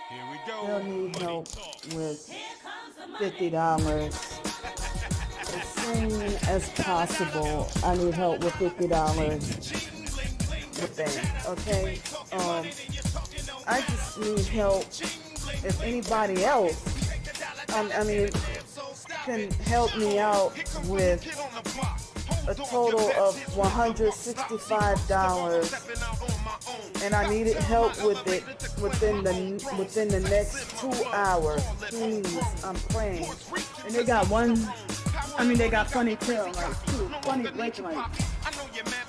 Here we go. They'll need Money help talk. with $50. As soon as possible, I need help with $50 with things, okay? I just need help. If anybody else, I mean, can help me out with a total of $165, and I needed help with it within the next 2 hours. Please, I'm praying. And they got they got funny tail lights too. Funny brake lights.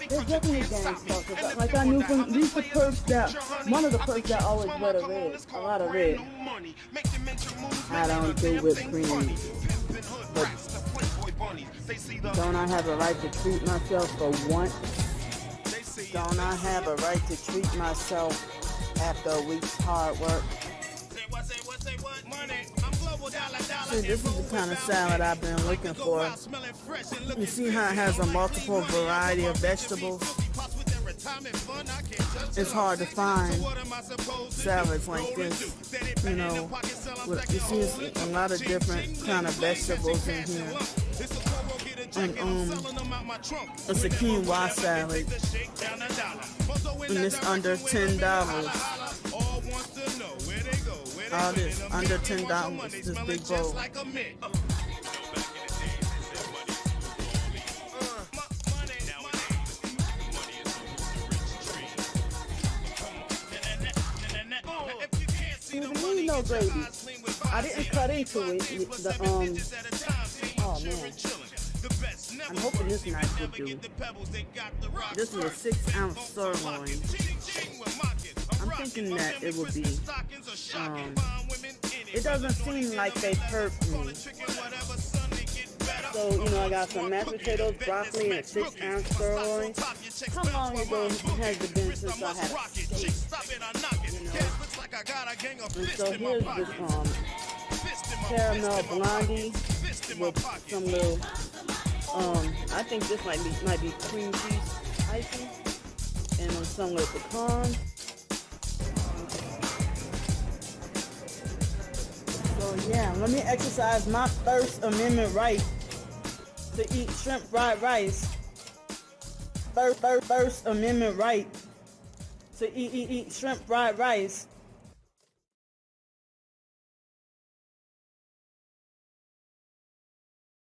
They're definitely gang stuff. Like I knew from these the perks that one of the perks that always wear a lot of red. I don't do whipped cream, but don't I have a right to treat myself for once? Don't I have a right to treat myself after a week's hard work? See, this is the kind of salad I've been looking for. You see how it has a multiple variety of vegetables? It's hard to find salads like this, you know. You see a lot of different kind of vegetables in here. And it's a quinoa salad, and it's under $10. All this under $10. This big bowl. You don't need no gravy. I didn't cut into it. Oh man. I'm hoping this knife will do. This is a 6-ounce sirloin. I'm thinking that it will be. It doesn't seem like they perked me. So, I got some mashed potatoes, broccoli, and a 6-ounce sirloin. How long ago has it been since I had a steak? And so here's this caramel blondie with some little, I think this might be cream cheese icing, and some little pecans. So yeah, let me exercise my First Amendment right to eat shrimp fried rice. First Amendment right to eat shrimp fried rice.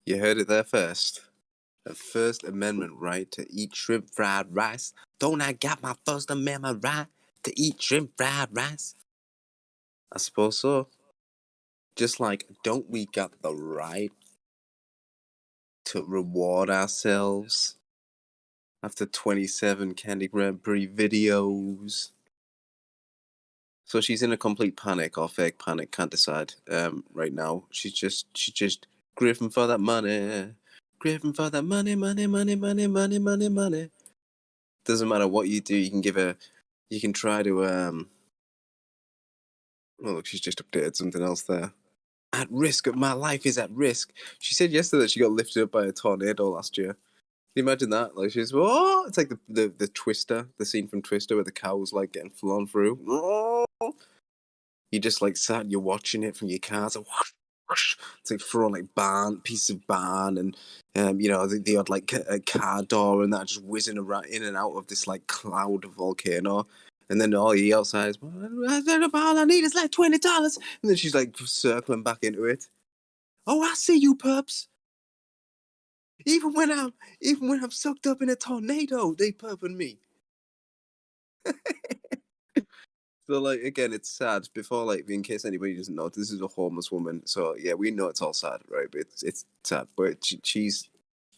You heard it there first. The First Amendment right to eat shrimp fried rice. Don't I got my First Amendment right to eat shrimp fried rice? I suppose so. Just like, don't we got the right to reward ourselves after 27 Candy Grandpre videos? So she's in a complete panic or fake panic, can't decide right now. She's just grieving for that money. Grieving for that money. Doesn't matter what you do, you can try to oh look, she's just updated something else there. At risk, my life is at risk. She said yesterday that she got lifted up by a tornado last year. Can you imagine that? Like she's it's like the Twister, the scene from Twister where the cow was like getting flown through. You just like sat, you're watching it from your car. It's like, it's like throwing like piece of barn, and the odd like a car door and that just whizzing around in and out of this like cloud volcano. And then all you outside is, all I need is like $20. And then she's like circling back into it. Oh, I see you, pups. Even when I'm sucked up in a tornado, they perping me. So like again, it's sad. Before like, in case anybody doesn't know, this is a homeless woman. So yeah, we know it's all sad, right? But it's sad. But she's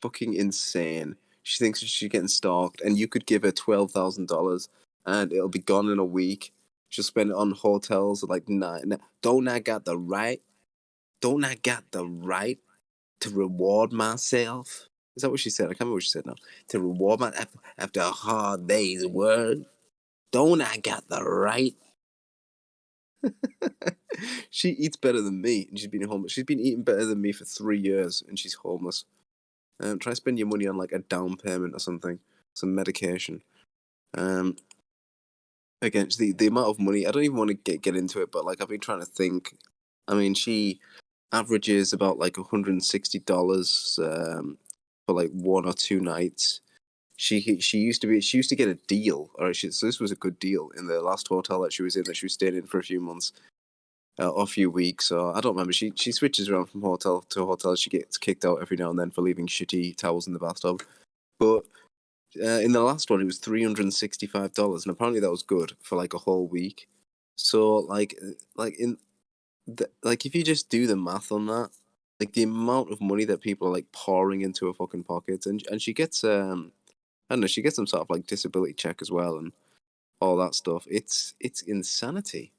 fucking insane. She thinks she's getting stalked, and you could give her $12,000, and it'll be gone in a week. She'll spend it on hotels like nine. Don't I got the right? Don't I got the right to reward myself? Is that what she said? I can't remember what she said now. To reward my after a hard day's work. Don't I got the right? She eats better than me, and she's been homeless. She's been eating better than me for 3 years, and she's homeless. Try to spend your money on like a down payment or something, some medication. against the amount of money. I don't even want to get into it, but like I've been trying to think. I mean, she averages about like $160 for like 1 or 2 nights. She used to get a deal, so this was a good deal in the last hotel that she was in, that she was staying in for a few months or a few weeks. Or I don't remember. She switches around from hotel to hotel. She gets kicked out every now and then for leaving shitty towels in the bathtub. But in the last one, it was $365, and apparently that was good for like a whole week. So like like if you just do the math on that, like the amount of money that people are like pouring into her fucking pockets, and she gets I don't know, she gets some sort of like disability check as well and all that stuff. It's insanity.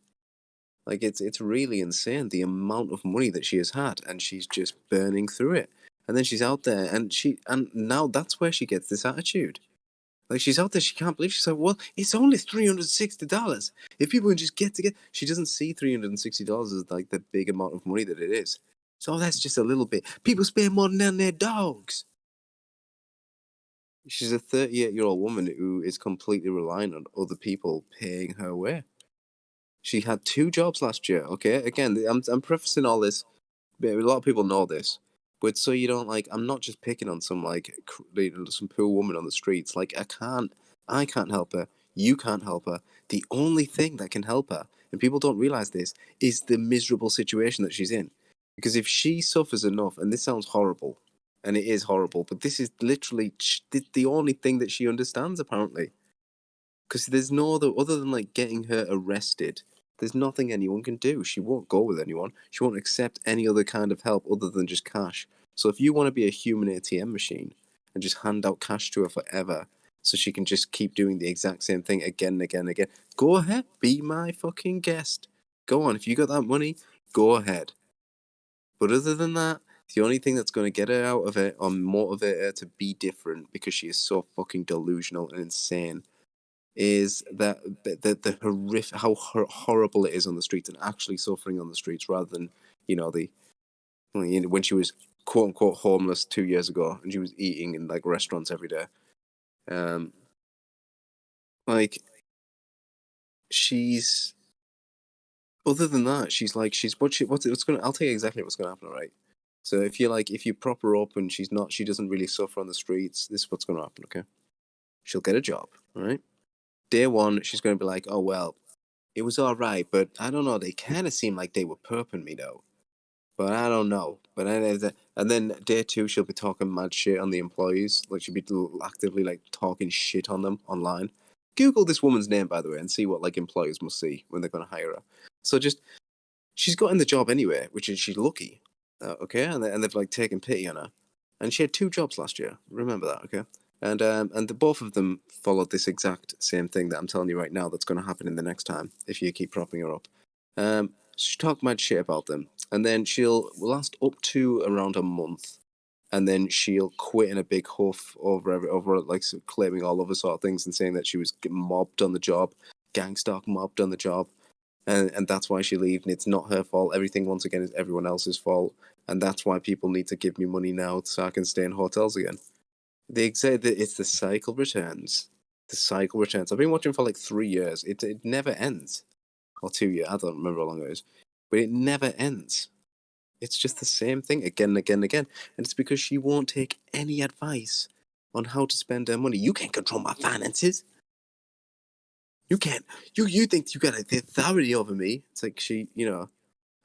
Like it's really insane the amount of money that she has had, and she's just burning through it. And then she's out there, and now that's where she gets this attitude. Like she's out there, she can't believe, she's like, well, it's only $360. If people can just get together, she doesn't see $360 as like the big amount of money that it is. So that's just a little bit. People spend more than on their dogs. She's a 38-year-old woman who is completely reliant on other people paying her way. She had 2 jobs last year. Okay, again, I'm prefacing all this. A lot of people know this, but so you don't like. I'm not just picking on some like some poor woman on the streets. Like I can't help her. You can't help her. The only thing that can help her, and people don't realize this, is the miserable situation that she's in. Because if she suffers enough, and this sounds horrible, and it is horrible, but this is literally the only thing that she understands apparently. Because there's no other than like getting her arrested. There's nothing anyone can do. She won't go with anyone. She won't accept any other kind of help other than just cash. So if you want to be a human ATM machine and just hand out cash to her forever so she can just keep doing the exact same thing again and again and again, go ahead. Be my fucking guest. Go on. If you got that money, go ahead. But other than that, the only thing that's going to get her out of it or motivate her to be different, because she is so fucking delusional and insane, is that the horrific, how horrible it is on the streets, and actually suffering on the streets, rather than when she was quote unquote homeless 2 years ago and she was eating in like restaurants every day. Like she's other than that, she's what's gonna. I'll tell you exactly what's gonna happen. All right. So if you prop her up and she doesn't really suffer on the streets, this is what's gonna happen. Okay, she'll get a job. All right. Day one, she's gonna be like, oh well, it was all right, but I don't know. They kind of seemed like they were perping me though, but I don't know. And then day two, she'll be talking mad shit on the employees. Like she'll be actively like talking shit on them online. Google this woman's name, by the way, and see what like employers must see when they're going to hire her. So she's gotten the job anyway, which is she's lucky. Okay, and they've like taken pity on her, and she had 2 jobs last year. Remember that, okay? And both of them followed this exact same thing that I'm telling you right now that's going to happen in the next time if you keep propping her up. She talk mad shit about them, and then she'll last up to around a month, and then she'll quit in a big huff over like claiming all other sort of things and saying that she was mobbed on the job, gang stalk mobbed on the job, and that's why she leaves. And it's not her fault. Everything once again is everyone else's fault, and that's why people need to give me money now so I can stay in hotels again. They say that it's the cycle returns. The cycle returns. I've been watching for like 3 years. It never ends. Or 2 years. I don't remember how long it is. But it never ends. It's just the same thing again and again and again. And it's because she won't take any advice on how to spend her money. You can't control my finances. You can't. You think you got the authority over me. It's like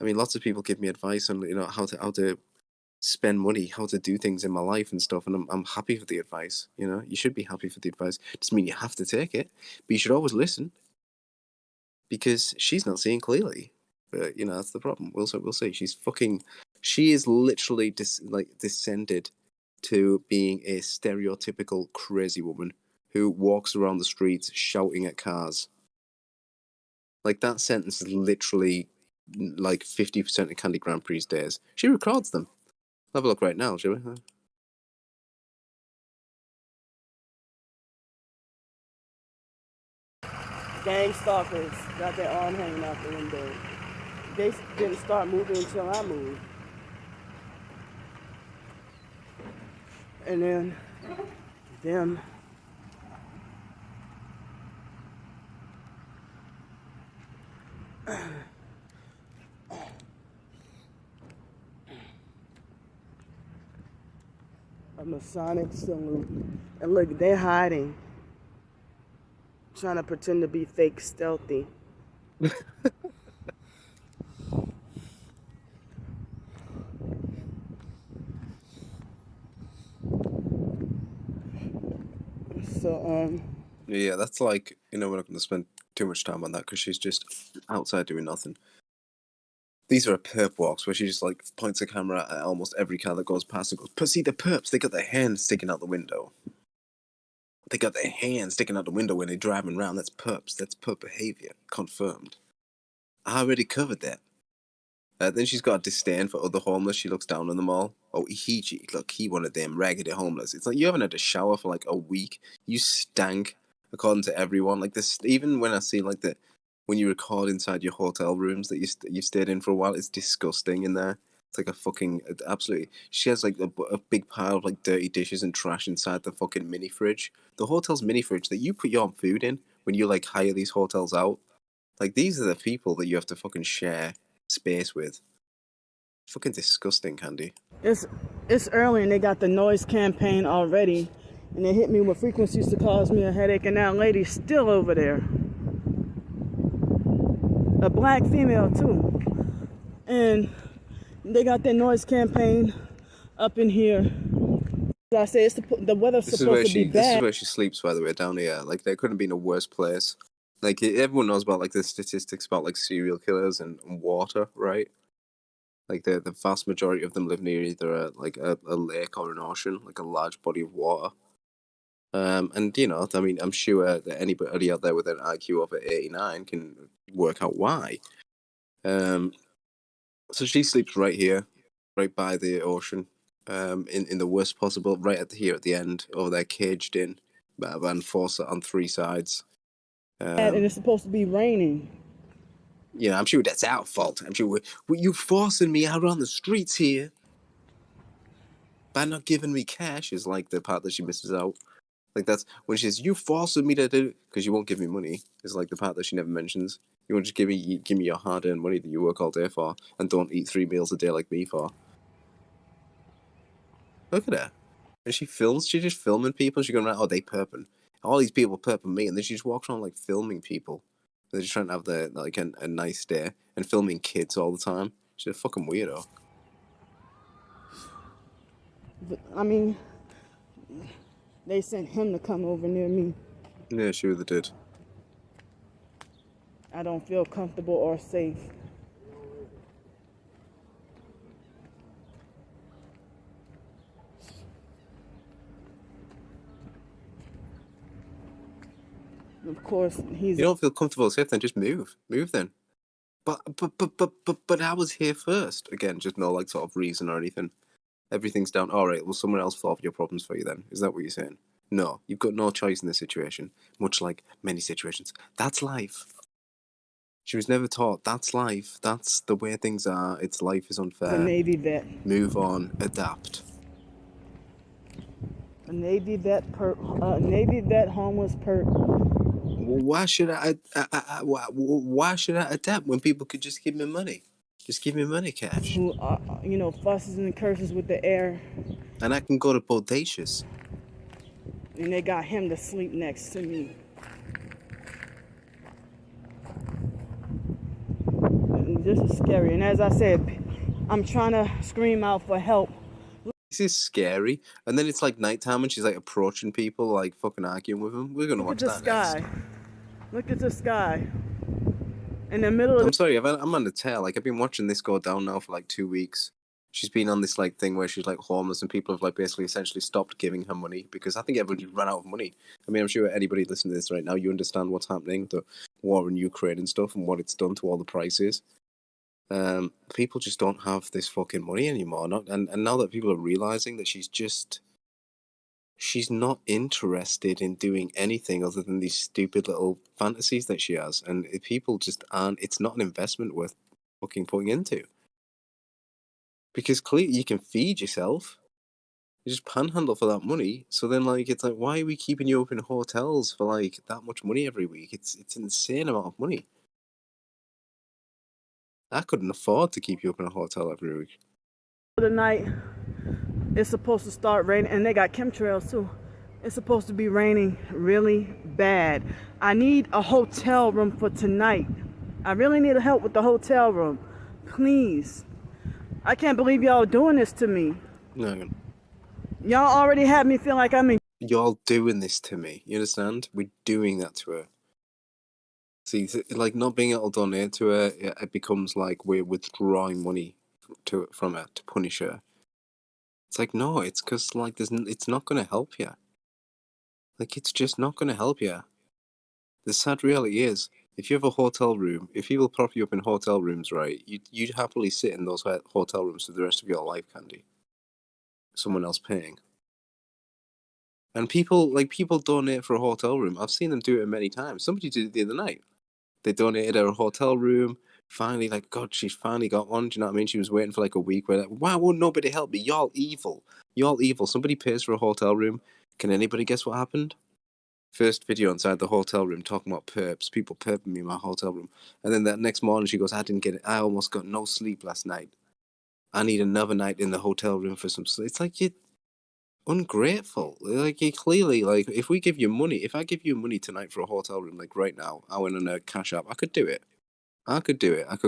I mean, lots of people give me advice on how to spend money, how to do things in my life and stuff, and I'm happy for the advice. You should be happy for the advice. Doesn't mean you have to take it, but you should always listen, because she's not seeing clearly. But that's the problem. We'll see. She is literally descended to being a stereotypical crazy woman who walks around the streets shouting at cars. Like that sentence is literally like 50% of Candy Grandpre's days. She records them. Have a look right now, shall we? Gang stalkers got their arm hanging out the window. They didn't start moving until I moved. And then them Masonic salute. And look, they're hiding. Trying to pretend to be fake stealthy. So, Yeah, that's like, we're not going to spend too much time on that because she's just outside doing nothing. These are perp walks where she just like points a camera at almost every car that goes past and goes, "But see the perps, they got their hands sticking out the window. They got their hands sticking out the window when they're driving around. That's perps. That's perp behavior. Confirmed. I already covered that." Then she's got a disdain for other homeless. She looks down on them all. Oh, he one of them raggedy homeless. It's like you haven't had a shower for like a week. You stank, according to everyone. Like this, even when I see like when you record inside your hotel rooms that you've stayed in for a while, it's disgusting in there. It's like a fucking absolutely. She has like a big pile of like dirty dishes and trash inside the fucking mini fridge. The hotel's mini fridge that you put your food in when you like hire these hotels out. Like these are the people that you have to fucking share space with. Fucking disgusting, Candy. it's early and they got the noise campaign already. And they hit me with frequencies to cause me a headache. And that lady's still over there. A black female, too. And they got their noise campaign up in here. As I say, the weather's supposed to be bad. This is where she sleeps, by the way, down here. Like, there couldn't have been a worse place. Like, everyone knows about, like, the statistics about, like, serial killers and water, right? Like, the vast majority of them live near either, a lake or an ocean, like a large body of water. And, I mean, I'm sure that anybody out there with an IQ over 89 can work out why. So she sleeps right here, right by the ocean, in the worst possible, right at the end, over there, caged in, and forced on three sides. And it's supposed to be raining. Yeah, I'm sure that's our fault. I'm sure you forcing me out on the streets here by not giving me cash is like the part that she misses out. Like that's when she says, "You forcing me to do it," because you won't give me money. Is like the part that she never mentions. You won't just give me your hard-earned money that you work all day for and don't eat 3 meals a day like me for. Look at her. And she films. She's just filming people. She's going around, "Oh, they perping. All these people perping me," and then she just walks around like filming people. They're just trying to have a nice day and filming kids all the time. She's a fucking weirdo. I mean, they sent him to come over near me. Yeah, she really did. I don't feel comfortable or safe. Of course, You don't feel comfortable or safe, then just move. Move then. But I was here first. Again, just no like sort of reason or anything. Everything's down. All right, well, someone else solve your problems for you then. Is that what you're saying? No, you've got no choice in this situation. Much like many situations. That's life. She was never taught that's life. That's the way things are. It's life is unfair. A Navy vet. Move on. Adapt. A Navy vet homeless perp. Why should why should I adapt when people could just give me money? Just give me money, cash. Who, fusses and curses with the air. And I can go to Bodacious. And they got him to sleep next to me. And this is scary. And as I said, I'm trying to scream out for help. This is scary. And then it's like nighttime and she's like approaching people, like fucking arguing with them. We're going to watch that next. Look at the sky. In the middle of I'm sorry, I'm on the tail. Like, I've been watching this go down now for like 2 weeks. She's been on this like thing where she's like homeless and people have like basically essentially stopped giving her money because I think everybody ran out of money. I mean, I'm sure anybody listening to this right now, you understand what's happening, the war in Ukraine and stuff and what it's done to all the prices. People just don't have this fucking money anymore. And now that people are realizing that she's not interested in doing anything other than these stupid little fantasies that she has. And people just aren't, it's not an investment worth fucking putting into. Because clearly you can feed yourself. You just panhandle for that money. So then like, it's like, why are we keeping you up in hotels for like that much money every week? It's an insane amount of money. I couldn't afford to keep you up in a hotel every week. the night, It's supposed to start raining, and they got chemtrails too. It's supposed to be raining really bad. I need a hotel room for tonight. I really need help with the hotel room. Please. I can't believe y'all doing this to me. No, Y'all already had me feel like I'm in. y'all doing this to me. You understand? We're doing that to her. See, like not being able to donate to her, it becomes like we're withdrawing money from her to punish her. It's like, no, it's because like it's not going to help you. Like, it's just not going to help you. The sad reality is, if you have a hotel room, if people prop you up in hotel rooms, right, you'd happily sit in those hotel rooms for the rest of your life, Candy. Someone else paying. And people donate for a hotel room. I've seen them do it many times. Somebody did it the other night. They donated her a hotel room. Finally, like, God, she's finally got one. Do you know what I mean? She was waiting for like a week. Where like, why won't nobody help me? Y'all evil. Y'all evil. Somebody pays for a hotel room. Can anybody guess what happened? First video inside the hotel room talking about perps. People perping me in my hotel room. And then that next morning she goes, I didn't get it. I almost got no sleep last night. I need another night in the hotel room for some sleep. It's like, you're ungrateful. Like, you clearly, like, if I give you money tonight for a hotel room, like right now, I went on a Cash App, I could do it. I could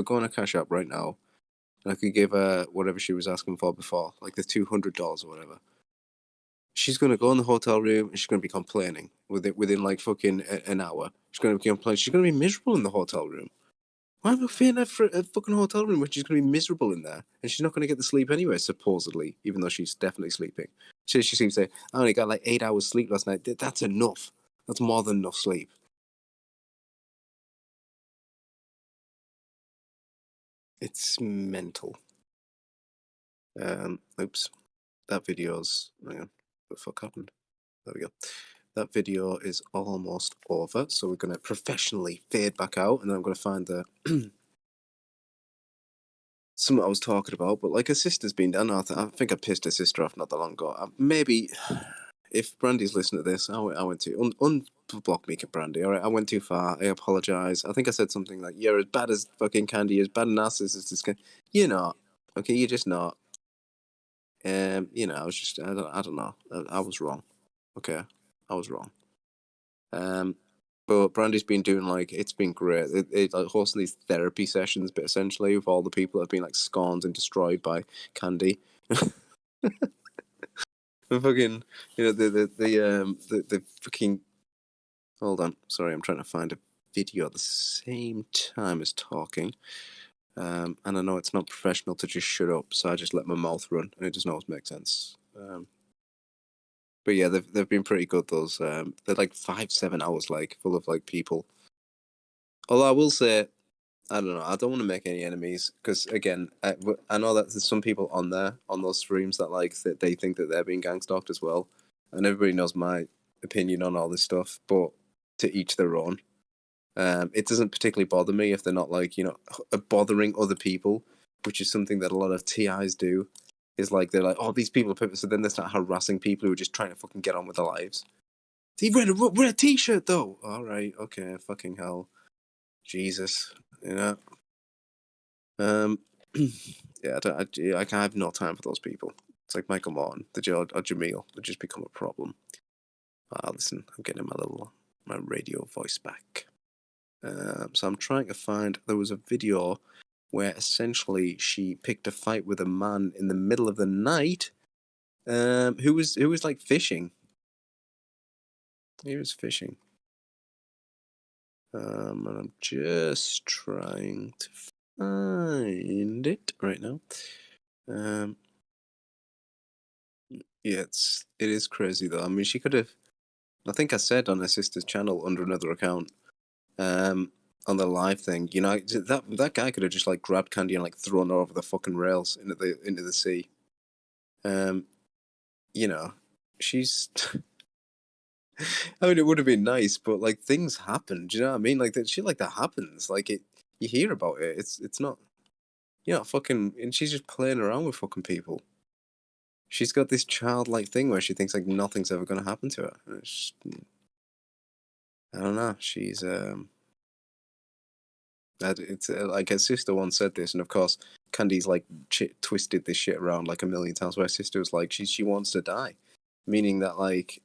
go on a Cash App right now, and I could give her whatever she was asking for before, like the $200 or whatever. She's gonna go in the hotel room and she's gonna be complaining within like fucking an hour. She's gonna be complaining. She's gonna be miserable in the hotel room. Why am I paying her for a fucking hotel room when she's gonna be miserable in there and she's not gonna get the sleep anyway? Supposedly, even though she's definitely sleeping. She seems to say, "I only got like 8 hours sleep last night." That's enough. That's more than enough sleep. It's mental. Oops. That video's. Hang on. What the fuck happened? There we go. That video is almost over, so we're going to professionally fade back out, and then I'm going to find the something I was talking about. But like, her sister's been done. I think I pissed her sister off not that long ago. Maybe if Brandy's listening to this, I went to unblock me, Brandy. All right, I went too far. I apologize. I think I said something like, "You're as bad as fucking Candy, as bad a narcissist as Candy." You're not. Okay, you're just not. You know, I was just, I don't know. I was wrong. Okay, I was wrong. But Brandy's been doing like, it's been great. It like hosting these therapy sessions, but essentially with all the people that have been like scorned and destroyed by Candy. The fucking, you know, the fucking. Hold on, sorry, I'm trying to find a video at the same time as talking. And I know it's not professional to just shut up, so I just let my mouth run, and it doesn't always make sense. But yeah, they've been pretty good. Those they're like 5-7 hours, like full of like people. Although I will say, I don't know, I don't want to make any enemies because again, I know that there's some people on there on those streams that like that they think that they're being gang stalked as well, and everybody knows my opinion on all this stuff. But to each their own. It doesn't particularly bother me if they're not like, you know, bothering other people, which is something that a lot of TIs do. Is like they're like, oh, these people are people, so then they start harassing people who are just trying to fucking get on with their lives. He wear a t-shirt though. All right, okay, fucking hell, Jesus, you know. Yeah, I have no time for those people. It's like Michael Martin, or Jamil, they just become a problem. Listen, I'm getting my radio voice back. So I'm trying to find. There was a video where essentially she picked a fight with a man in the middle of the night, who was like fishing. He was fishing. And I'm just trying to find it right now. Yeah, it is crazy though. I mean, she could have. I think I said on her sister's channel under another account. On the live thing, you know, that guy could have just like grabbed Candy and like thrown her over the fucking rails into the sea. You know, she's. I mean, it would have been nice, but like things happen. Do you know what I mean? Like that shit like that happens. Like you hear about it. It's not. You know, fucking, and she's just playing around with fucking people. She's got this childlike thing where she thinks like nothing's ever gonna happen to her. I don't know. She's it's like her sister once said this, and of course Candy's like twisted this shit around like a million times. Where her sister was like, she wants to die, meaning that like,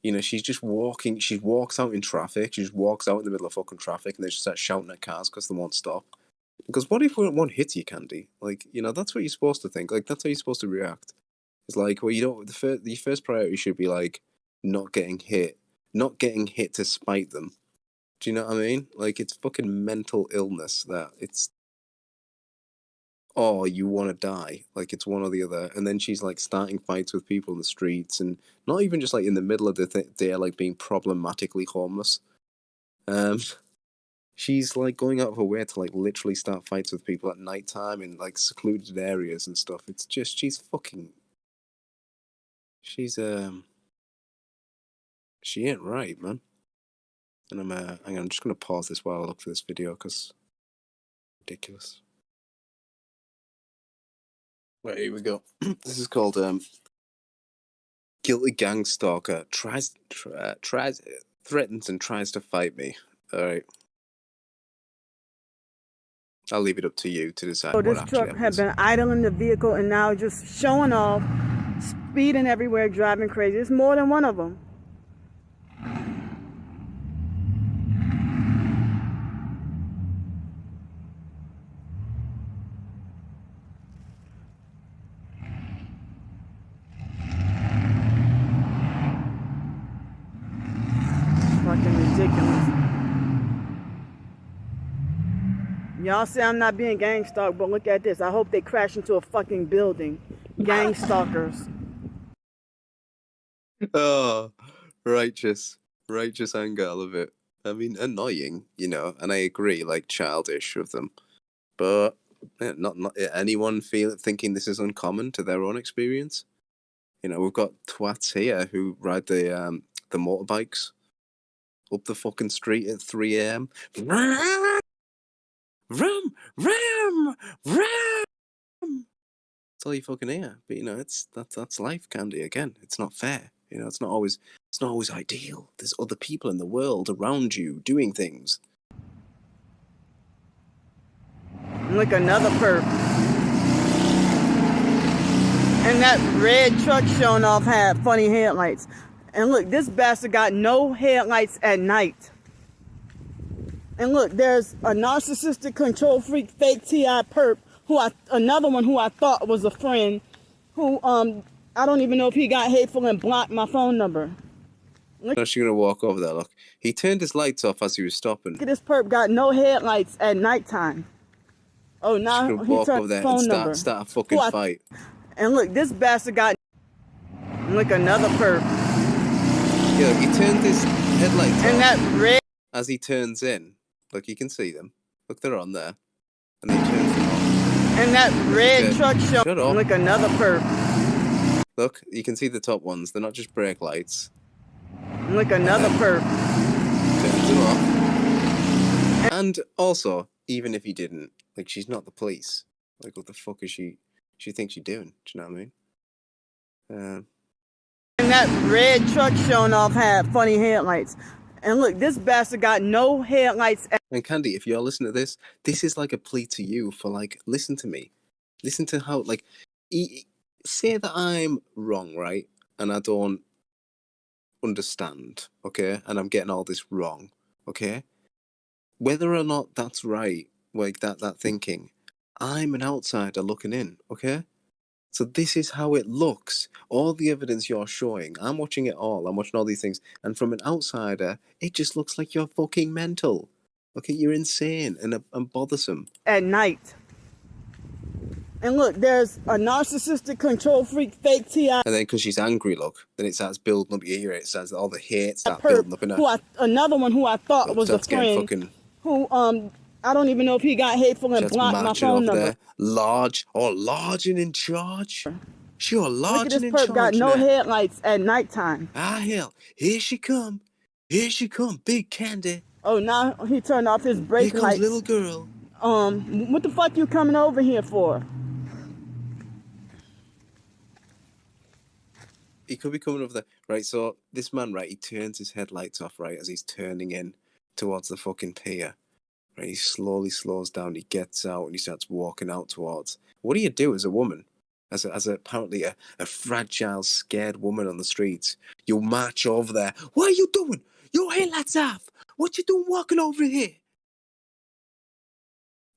you know, she's just walking. She walks out in traffic. She just walks out in the middle of fucking traffic, and they just start shouting at cars because they won't stop. Because what if one hits you, Candy? Like, you know, that's what you're supposed to think. Like, that's how you're supposed to react. It's like, well, you don't. The first priority should be like not getting hit to spite them. Do you know what I mean? Like, it's fucking mental illness that it's. Oh, you want to die. Like, it's one or the other. And then she's, like, starting fights with people in the streets and not even just, like, in the middle of the day, like, being problematically homeless. She's, like, going out of her way to, like, literally start fights with people at nighttime in, like, secluded areas and stuff. It's just, she's fucking... She's, She ain't right, man. And I'm just going to pause this while I look for this video, because... Ridiculous. Right, here we go. This is called Guilty Gang Stalker threatens and tries to fight me. Alright. I'll leave it up to you to decide. So what this actually truck happens. had been idling the vehicle and now just showing off, speeding everywhere, driving crazy. It's more than one of them. Fucking ridiculous. Y'all say I'm not being gang stalked, but look at this. I hope they crash into a fucking building. Gang stalkers. Oh, righteous anger, I love it. I mean, annoying, you know, and I agree, like, childish of them. But not anyone thinking this is uncommon to their own experience. You know, we've got twats here who ride the motorbikes up the fucking street at 3 a.m. Ram! That's all you fucking hear. But you know, that's life, Candy. Again, it's not fair. You know, it's not always ideal. There's other people in the world around you doing things. Look, another perp. And that red truck showing off had funny headlights. And look, this bastard got no headlights at night. And look, there's a narcissistic control freak fake TI perp another one who I thought was a friend who I don't even know if he got hateful and blocked my phone number. Now she's gonna walk over there, look. He turned his lights off as he was stopping. Look at this perp got no headlights at nighttime. Oh, now he walk turned over there phone and number. start a fucking fight. And look, this bastard got... Look, another perp. Yeah, he turned his headlights and off. That red... As he turns in, look, you can see them. Look, they're on there. And then he turns them off. And that red truck show... Shut up. Look, another perp. Look, you can see the top ones. They're not just brake lights. Look, another perp. Turns them off. And also, even if he didn't, like, she's not the police. Like, what the fuck is she thinks she's doing? Do you know what I mean? And that red truck showing off had funny headlights. And look, this bastard got no headlights. And Candy, if you're listening to this, this is like a plea to you for, like, listen to me. Listen to how, like, say that I'm wrong, right? And I don't understand, okay? And I'm getting all this wrong, okay? Whether or not that's right, like that thinking, I'm an outsider looking in, okay? So this is how it looks. All the evidence you're showing, I'm watching it all. I'm watching all these things. And from an outsider, it just looks like you're fucking mental. Okay, you're insane and bothersome. At night. And look, there's a narcissistic control freak fake TI. And then because she's angry, look, then it starts building up. You hear it, it starts, all the hate starts building up in her. Another one who I thought was a friend. Who, I don't even know if he got hateful and blocked my phone number. There. Large and in charge. Sure, large and in charge. Look at this perp got no headlights at nighttime. Ah, hell. Here she come. Here she come, big Candy. Oh, now he turned off his brake lights. Here comes little girl. What the fuck you coming over here for? He could be coming over there. Right, so this man, right, he turns his headlights off, right, as he's turning in towards the fucking pier. Right, he slowly slows down, he gets out, and he starts walking out towards. What do you do as a woman? As apparently a fragile, scared woman on the streets. You march over there. What are you doing? Your headlights off. What you doing walking over here?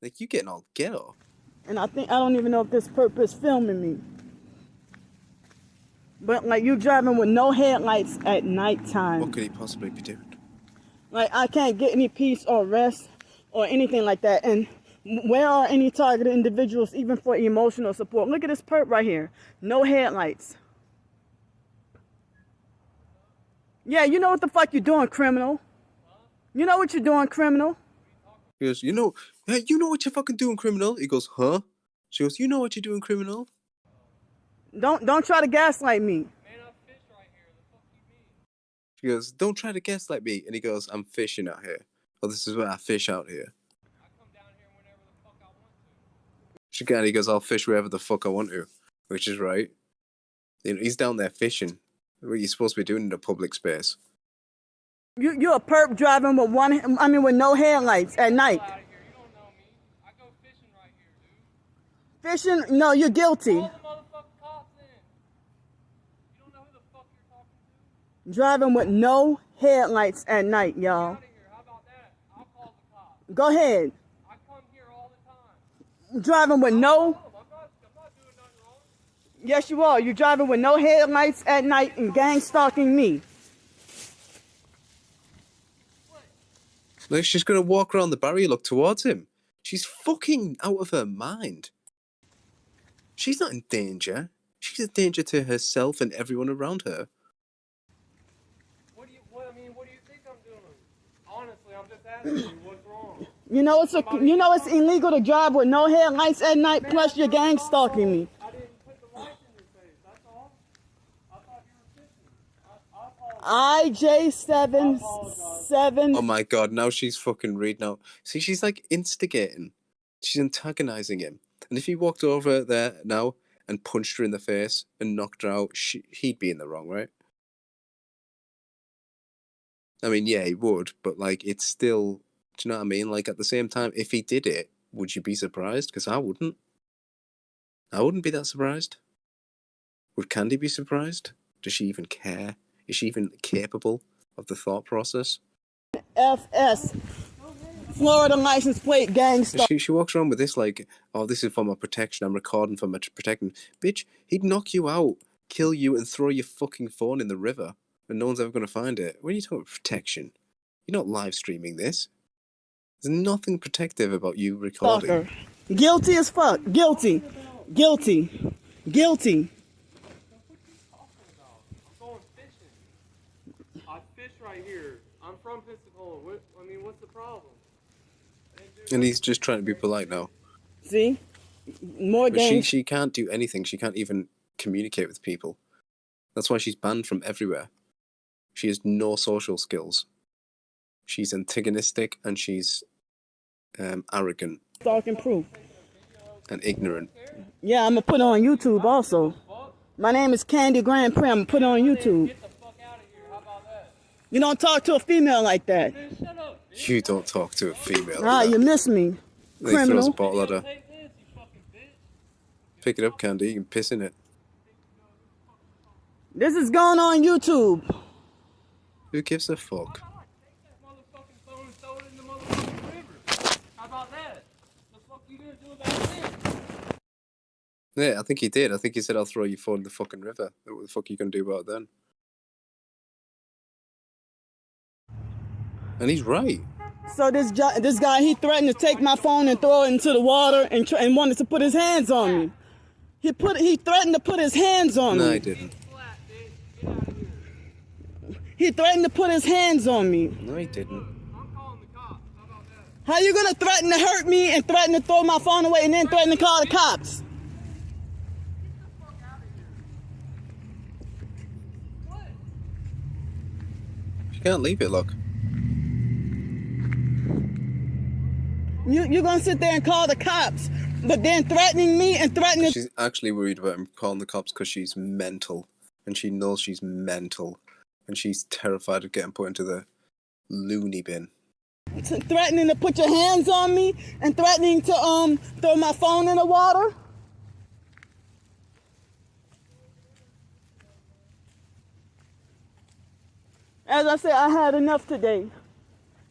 Like, you getting all ghetto. And I don't even know if this perp is filming me. But like, you driving with no headlights at nighttime. What could he possibly be doing? Like, I can't get any peace or rest or anything like that. And where are any targeted individuals even for emotional support? Look at this perp right here. No headlights. Yeah, you know what the fuck you're doing, criminal. You know what you're doing, criminal. He goes, you know what you're fucking doing, criminal? He goes, huh? She goes, you know what you're doing, criminal? Don't try to gaslight me. Man, I fish right here. The fuck you mean? She goes, don't try to gaslight me. And he goes, I'm fishing out here. Well, this is where I fish out here. I come down here whenever the fuck I want to. He goes, I'll fish wherever the fuck I want to. Which is right. You know, he's down there fishing. What are you supposed to be doing in a public space? You're a perp driving with with no headlights at night. Out of here. You don't know me. I go fishing right here, dude. Fishing? No, you're guilty. Call the motherfucking cops in. You don't know who the fuck you're talking to? Driving with no headlights at night, Get y'all. out of here. How about that? I'll call the cops. Go ahead. I come here all the time. Driving with no... I'm not doing nothing wrong. Yes, you are. You're driving with no headlights at night and gang stalking me. Like, she's going to walk around the barrier, look towards him. She's fucking out of her mind. She's not in danger. She's a danger to herself and everyone around her. What do you think I'm doing? Honestly, I'm just asking you what's wrong. You know it's illegal to drive with no headlights at night, plus you're gang stalking me. I didn't put the lights in your face, that's all. I thought you were fishing. I apologize. IJ77. Oh my god, now she's fucking reading out. See, she's like instigating. She's antagonizing him. And if he walked over there now and punched her in the face and knocked her out, he'd be in the wrong, right? I mean, yeah, he would, but like, it's still, do you know what I mean? Like, at the same time, if he did it, would you be surprised? Because I wouldn't. I wouldn't be that surprised. Would Candy be surprised? Does she even care? Is she even capable of the thought process? FS. Florida license plate gang stalking. She walks around with this like, oh, this is for my protection. I'm recording for my protection. Bitch, he'd knock you out, kill you, and throw your fucking phone in the river. And no one's ever going to find it. When are you talking about protection? You're not live streaming this. There's nothing protective about you recording. Stalker. Guilty as fuck. Guilty. Guilty. Guilty. I'm going fishing. I fish right here. I'm from Pensacola. What's the problem? And he's just trying to be polite now. See? More But gang. she can't do anything. She can't even communicate with people. That's why she's banned from everywhere. She has no social skills. She's antagonistic and she's arrogant Stalking proof. and ignorant. Yeah, I'm going to put it on YouTube also. My name is Candy Grandpre. I'm going to put it on YouTube. Get the fuck out of here. How about that? You don't talk to a female like that. Man, shut up. You don't talk to a female. Ah, like you that. miss me. Then he throws a Criminal. bottle at her. Take this, you fucking bitch. Pick it up, Candy. You can piss in it. This is going on YouTube. Who gives a fuck? Take that motherfucking phone and throw it in the motherfucking river. How about that? The fuck you gonna do about this? Yeah, I think he did. I think he said, I'll throw your phone in the fucking river. What the fuck are you going to do about it then? And he's right. So this guy, he threatened to take my phone and throw it into the water and wanted to put his hands on me. He threatened to put his hands on No, me. he didn't. Flat, bitch. Get out of here. He threatened to put his hands on me. No, he didn't. I'm calling the cops. How about that? How you gonna threaten to hurt me and threaten to throw my phone away and then threaten to call the cops? Get the fuck out of here. What? You can't leave it, look. You're gonna sit there and call the cops, but then threatening me and threatening. She's actually worried about him calling the cops because she's mental. And she knows she's mental. And she's terrified of getting put into the loony bin. threatening to put your hands on me and threatening to throw my phone in the water. As I said, I had enough today.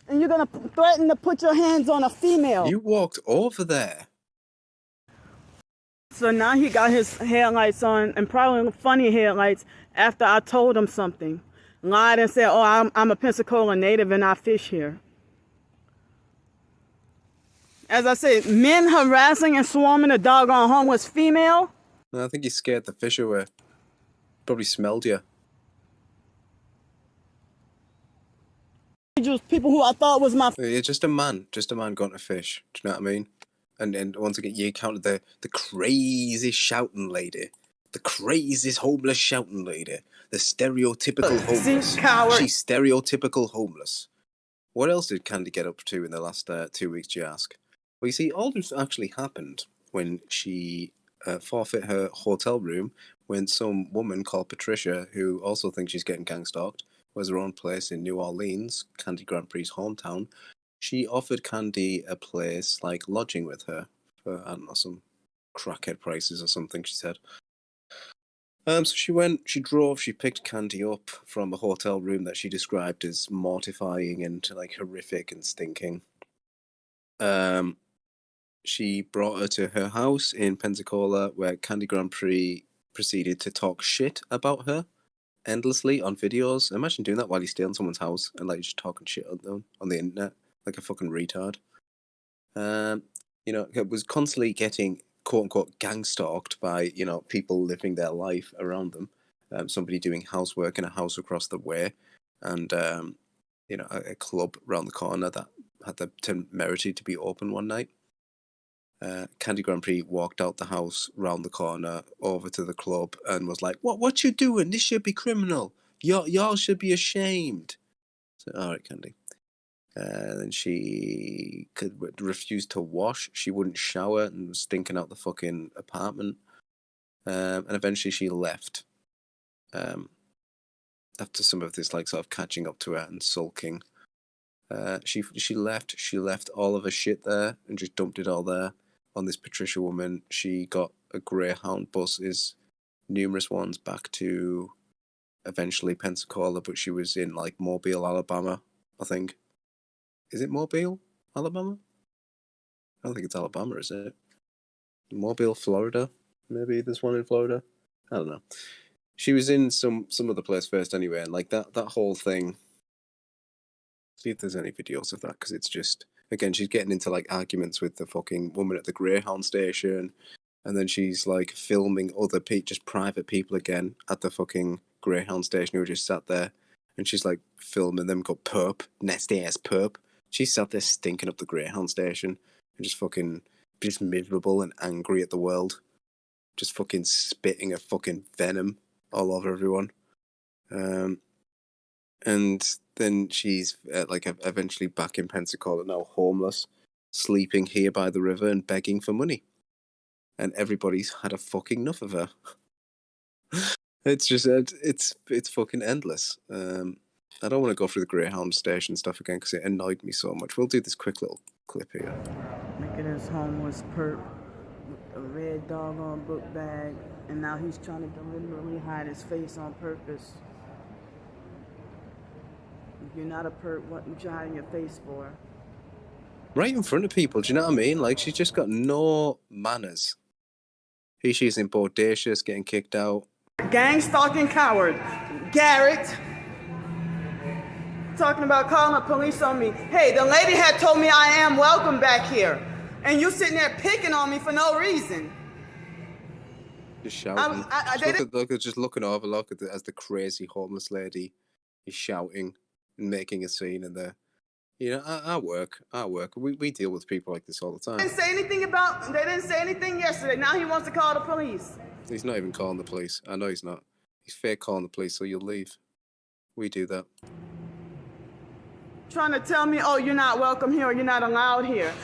And you're gonna threaten to put your hands on a female. You walked over there. So now he got his headlights on, and probably funny headlights, after I told him something. Lied and said, oh, I'm a Pensacola native and I fish here. As I said, men harassing and swarming a doggone homeless female. No, I think he scared the fish away. Probably smelled you. People who I thought was my... Yeah, just a man going to fish. Do you know what I mean? And once again, you encountered the crazy shouting lady. The craziest homeless shouting lady. The stereotypical homeless. Coward. She's stereotypical homeless. What else did Candy get up to in the last 2 weeks, do you ask? Well, you see, all this actually happened when she forfeit her hotel room when some woman called Patricia, who also thinks she's getting gang stalked, was her own place in New Orleans, Candy Grandpre's hometown. She offered Candy a place, like, lodging with her for, I don't know, some crackhead prices or something, she said. So she went, she drove, she picked Candy up from a hotel room that she described as mortifying and, like, horrific and stinking. She brought her to her house in Pensacola, where Candy Grandpre proceeded to talk shit about her endlessly on videos. Imagine doing that while you stay in someone's house and, like, just talking shit on them on the internet. Like a fucking retard. You know, it was constantly getting quote-unquote gang stalked by, you know, people living their life around them. Somebody doing housework in a house across the way, and you know, a club around the corner that had the temerity to be open one night. Candy Grandpre walked out the house round the corner over to the club and was like, what you doing? This should be criminal. Y'all should be ashamed. So, all right, Candy. Then she refused to wash. She wouldn't shower and was stinking out the fucking apartment. And eventually she left. After some of this, like, sort of catching up to her and sulking. She left. She left all of her shit there and just dumped it all there on this Patricia woman. She got a Greyhound buses, numerous ones, back to eventually Pensacola, but she was in, like, Mobile, Alabama, I think. Is it Mobile, Alabama? I don't think it's Alabama, is it? Mobile, Florida? Maybe there's one in Florida? I don't know. She was in some other place first anyway, and, like, that whole thing. See if there's any videos of that, because it's just, again, she's getting into, like, arguments with the fucking woman at the Greyhound station, and then she's, like, filming other just private people again at the fucking Greyhound station who just sat there, and she's, like, filming them, go perp, nasty ass perp. She sat there stinking up the Greyhound station and just miserable and angry at the world. Just fucking spitting a fucking venom all over everyone. And then she's like eventually back in Pensacola, now homeless, sleeping here by the river and begging for money. And everybody's had a fucking enough of her. It's just, it's fucking endless. I don't want to go through the Greyhound station stuff again because it annoyed me so much. We'll do this quick little clip here. Look at this homeless perp with a red doggone book bag, and now he's trying to deliberately hide his face on purpose. If you're not a perp, what you hiding your face for? Right in front of people, do you know what I mean? Like, she's just got no manners. She's in bodacious, getting kicked out. Gang stalking coward. Garrett. Talking about calling the police on me. Hey, the lady had told me I am welcome back here. And you sitting there picking on me for no reason. Just shouting. Just looking over, as the crazy homeless lady is shouting and making a scene in there. You know, I work. We deal with people like this all the time. They didn't say anything yesterday. Now he wants to call the police. He's not even calling the police. I know he's not. He's fake calling the police, so you'll leave. We do that. Trying to tell me, oh, you're not welcome here or you're not allowed here.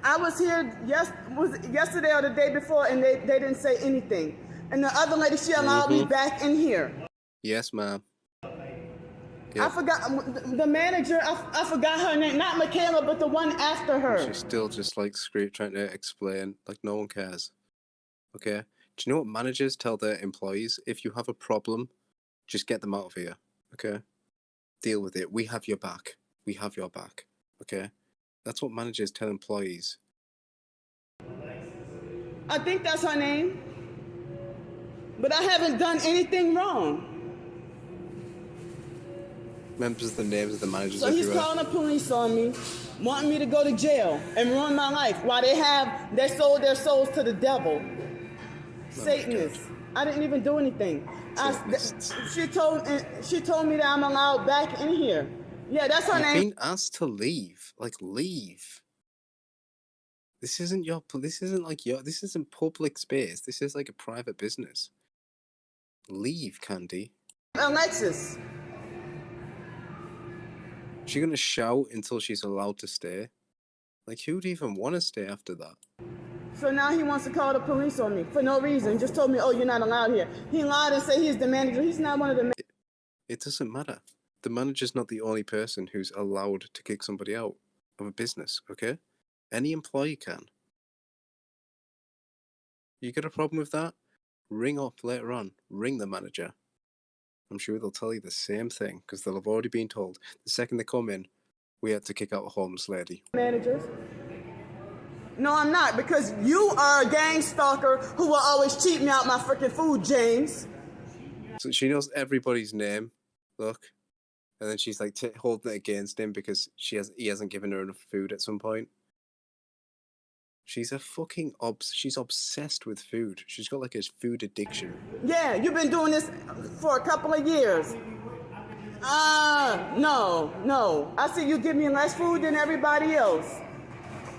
I was here yesterday or the day before, and they didn't say anything. And the other lady, she allowed me back in here. Yes, ma'am. I forgot the manager. I forgot her name. Not Michaela, but the one after her. She's still just like trying to explain, like no one cares. Okay? Do you know what managers tell their employees? If you have a problem, just get them out of here. Okay? Deal with it. We have your back. We have your back. Okay? That's what managers tell employees. I think that's her name. But I haven't done anything wrong. Remembers the names of the managers So he's everywhere. calling the police on me, wanting me to go to jail and ruin my life while they sold their souls to the devil. Satanists. I didn't even do anything. She told me that I'm allowed back in here. Yeah, that's her name. You've been asked to leave. Like, leave. This isn't public space. This is like a private business. Leave, Candy. Alexis. Is she gonna shout until she's allowed to stay? Like, who'd even want to stay after that? So now he wants to call the police on me for no reason. Just told me, oh, you're not allowed here. He lied and said he's the manager. He's not one of the managers. It doesn't matter. The manager's not the only person who's allowed to kick somebody out of a business, okay? Any employee can. You got a problem with that? Ring up later on. Ring the manager. I'm sure they'll tell you the same thing, because they'll have already been told. The second they come in, we had to kick out a homeless lady. Managers. No, I'm not, because you are a gang stalker who will always cheat me out my freaking food, James. So she knows everybody's name. Look. And then she's like holding it against him because he hasn't given her enough food at some point. She's a fucking she's obsessed with food. She's got like a food addiction. Yeah, you've been doing this for a couple of years. No. I see you give me less food than everybody else.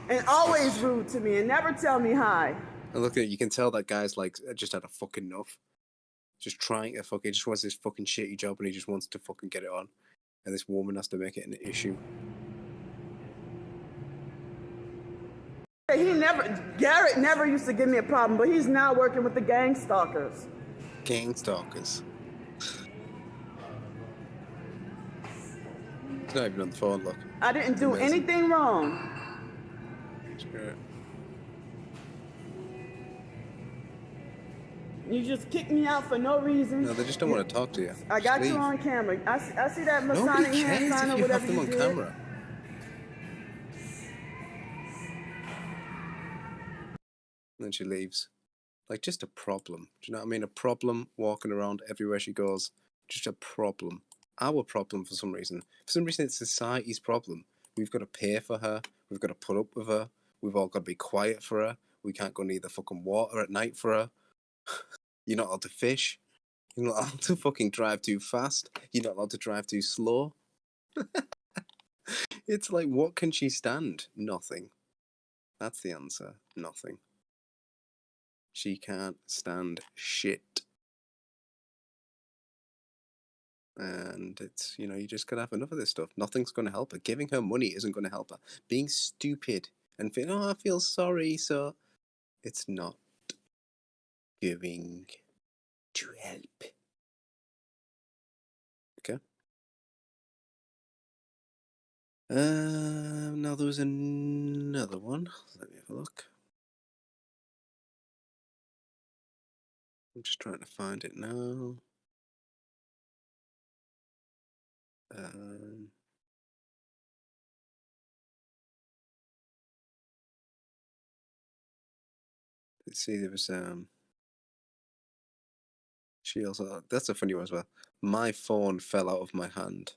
And always rude to me and never tell me hi. And look at it, you can tell that guy's like just had a fucking enough. Just trying to he just wants this fucking shitty job and he just wants to fucking get it on. And this woman has to make it an issue. Garrett never used to give me a problem, but he's now working with the gang stalkers. Gang stalkers. He's not even on the phone, look. I didn't do anything wrong. Sure. You just kicked me out for no reason. No, they just don't want to talk to you. I got you on camera. I see that Masonic hand sign or whatever you did. Camera. And then she leaves. Like, just a problem. Do you know what I mean? A problem walking around everywhere she goes. Just a problem. Our problem for some reason. For some reason, it's society's problem. We've got to pay for her. We've got to put up with her. We've all got to be quiet for her. We can't go near the fucking water at night for her. You're not allowed to fish. You're not allowed to fucking drive too fast. You're not allowed to drive too slow. It's like, what can she stand? Nothing. That's the answer. Nothing. She can't stand shit. And it's, you know, you just gotta have enough of this stuff. Nothing's gonna help her. Giving her money isn't gonna help her. Being stupid and feeling, oh, I feel sorry, so it's not going to help. Okay. Now there was another one. Let me have a look. I'm just trying to find it now. Let's see, there was she also, that's a funny one as well. My phone fell out of my hand.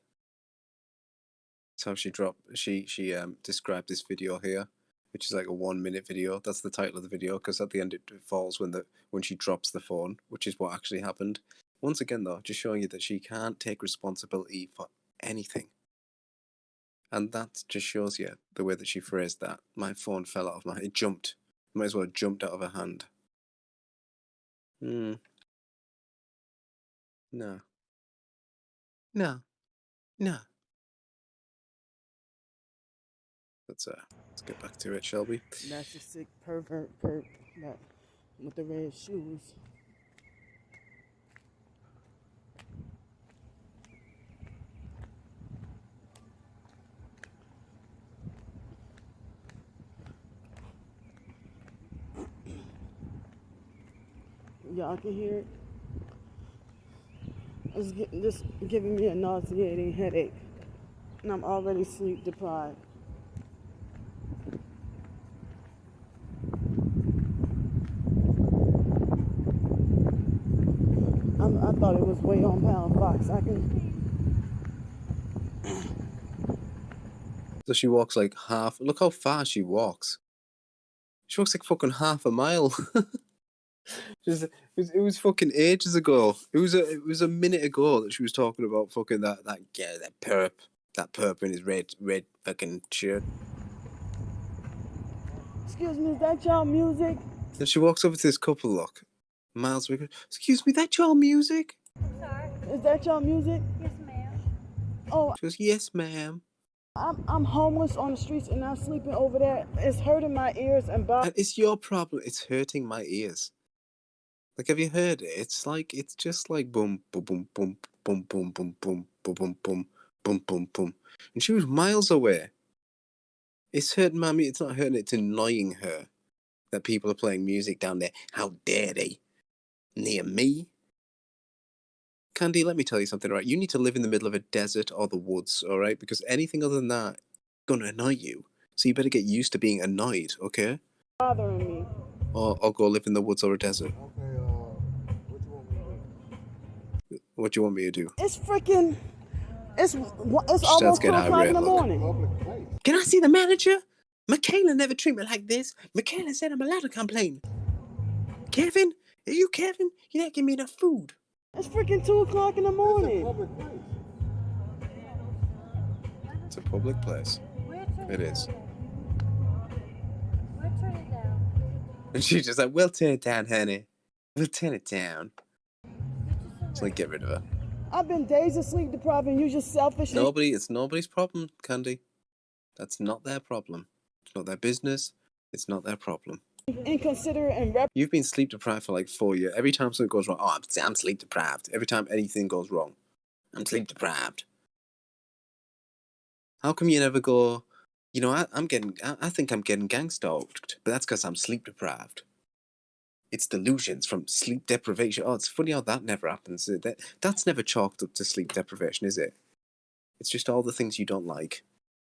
That's how she described this video here, which is like a 1 minute video. That's the title of the video, because at the end it falls when she drops the phone, which is what actually happened. Once again though, just showing you that she can't take responsibility for anything. And that just shows you the way that she phrased that. My phone fell out of my hand. It jumped. Might as well have jumped out of her hand. No. No. Let's get back to it, shall we? That's a sick pervert perp with the red shoes. Y'all can hear it. It's just giving me a nauseating headache. And I'm already sleep deprived. I thought it was way on Pound Fox. So she walks like half. Look how far she walks. She walks like fucking half a mile. It was fucking ages ago. It was a minute ago that she was talking about fucking that perp in his red fucking shirt. Excuse me, is that y'all music? And she walks over to this couple, look. Miles away. Excuse me, that your music? Sorry. Is that y'all music? Yes, ma'am. Oh, She goes, yes, ma'am. I'm homeless on the streets and I'm sleeping over there. It's hurting my ears and body. And it's your problem. It's hurting my ears. Like, have you heard it? It's just like boom, boom, boom, boom, boom, boom, boom, boom, boom, boom, boom, boom, boom, boom. And she was miles away. It's hurting Mammy. It's not hurting. It's annoying her that people are playing music down there. How dare they? Near me? Candy, let me tell you something, right? You need to live in the middle of a desert or the woods, all right? Because anything other than that is going to annoy you. So you better get used to being annoyed, okay? Bothering me. Or go live in the woods or a desert. Okay, what you want me to do? It's freaking. It's Starts almost 2 getting o'clock in the irate, look. morning. Public place. Can I see the manager? Michaela never treated me like this. Michaela said I'm allowed to complain. Kevin? Are you Kevin? You're not giving me enough food. It's freaking 2 o'clock in the morning. Public place. It's a public place. It is. We'll turn it down. And she's just like, we'll turn it down, honey. We'll turn it down. Just like, get rid of her. I've been days of sleep deprived and you just selfish. It's nobody's problem, Candy. That's not their problem. It's not their business. It's not their problem. Inconsiderate and You've been sleep deprived for like 4 years. Every time something goes wrong, I'm sleep deprived. Every time anything goes wrong, I'm sleep deprived. How come you never go, you know, I think I'm getting gang stalked, but that's because I'm sleep deprived. It's delusions from sleep deprivation. Oh, it's funny how that never happens. That's never chalked up to sleep deprivation, is it? It's just all the things you don't like.